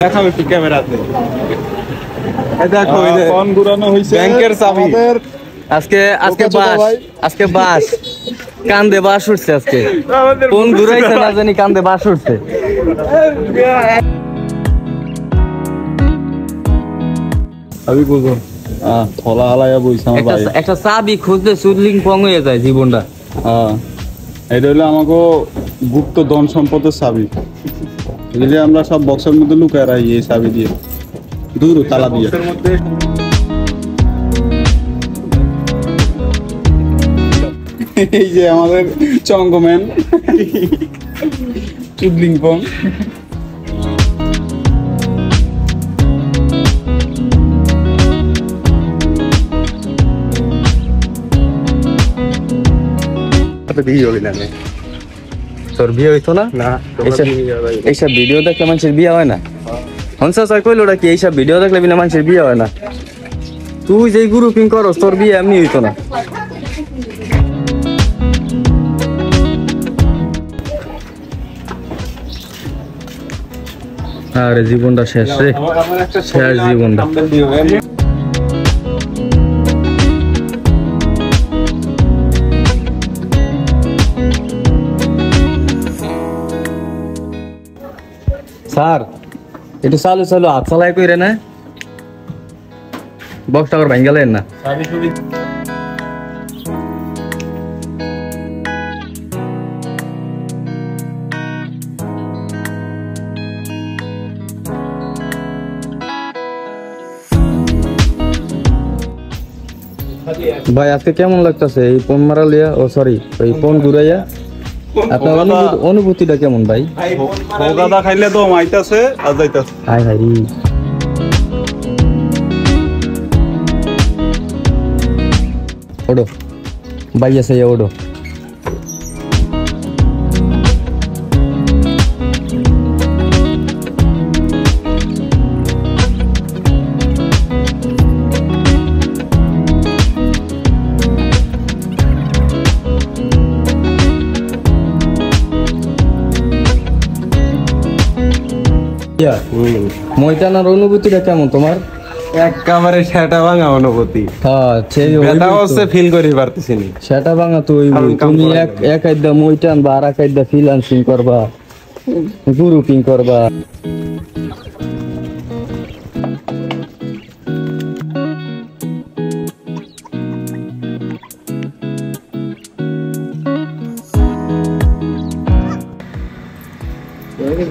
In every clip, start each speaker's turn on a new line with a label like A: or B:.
A: দেখাও একটু ক্যামেরাতে। এই দেখো এই যে ফোন ঘুরানো হইছে ব্যাংকের চাবি।
B: আজকে বাস কান্দে বাস উঠছে। আজকে ফোন ঘুরাইছে না জানি কান্দে বাস উঠছে।
A: আমি বুঝো থলা হালাইয়া বইছে আমার ভাই।
B: একটা চাবি খুঁজতে সুদলিং পং হয়ে যায় জীবনটা।
A: এটা হলো আমাকে গুপ্ত ধন সম্পদের চাবি। এগুলি আমরা সব বক্সের মধ্যে লুকায় রাখি এই চাবি দিয়ে, দূর তালা দিয়ে। এই যে আমাদের চঙ্গম্যান চুদলিং পং।
B: তোর বিয়ে হইতো না? এইসব ভিডিও দেখলে মানুষের বিয়ে হয় না। হংসা স্যার কইল ওটা কি এইসব ভিডিও দেখলে বিনা মানুষের বিয়ে হয় না? তুই যে গ্রুপিং করস তোর বিয়ে এমনি হইতো না। আরে জীবনটা শেষ রে, শেষ জীবনটা। স্যার একটু চালু চালু হাত চালাই কইরে না, বক্সটা আবার ভাঙ গেলেন না। ভাই আজকে কেমন লাগতেছে এই ফোন মারা লিয়া? ও সরি, এই ফোন ঘুরাইয়া আপনার অনুভূতিটা কেমন ভাই?
A: দাদা খাইলে তো মাইতাছে আর যাইতাছে।
B: হাই হাই ওডো ভাই আছে ওডো। ময়দানের অনুভূতিটা কেমন তোমার?
A: একেবারে সেটা ভাঙা অনুভূতি।
B: হ্যাঁ
A: সেটা হচ্ছে ফিল করি পারতেছি না।
B: সেটা ভাঙা তো তুমি এক আইদা ময়দান বা আর এক আইদা ফ্রিল্যান্সিং করবা, গ্রুপিং করবা।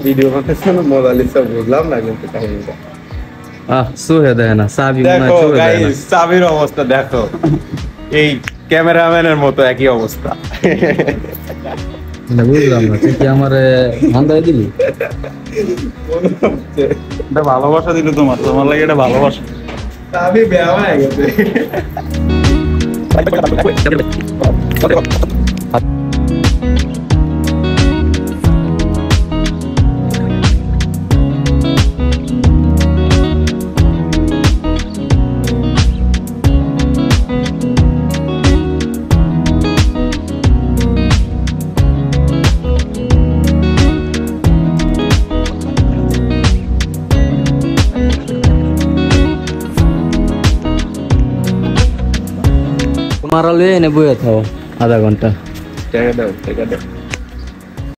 A: ভিডিও করতেছে না মোনালিসা, বুঝলাম না কিন্তু কাহিনীটা।
B: সোহে দেয় না চাবি।
A: দেখো গাইস চাবির অবস্থা দেখো, এই ক্যামেরাম্যানের মতো একই অবস্থা।
B: বুঝলাম না তুই কি আমারে ধান্দায় দিলি?
A: এটা ভালোবাসা দিল তোমার, তোমার লাগে এটা ভালোবাসা। চাবি বেয়া হয়ে গেছে।
B: তোমার এনে বইয়া থাও আধা ঘন্টা।
A: টাকা দাও।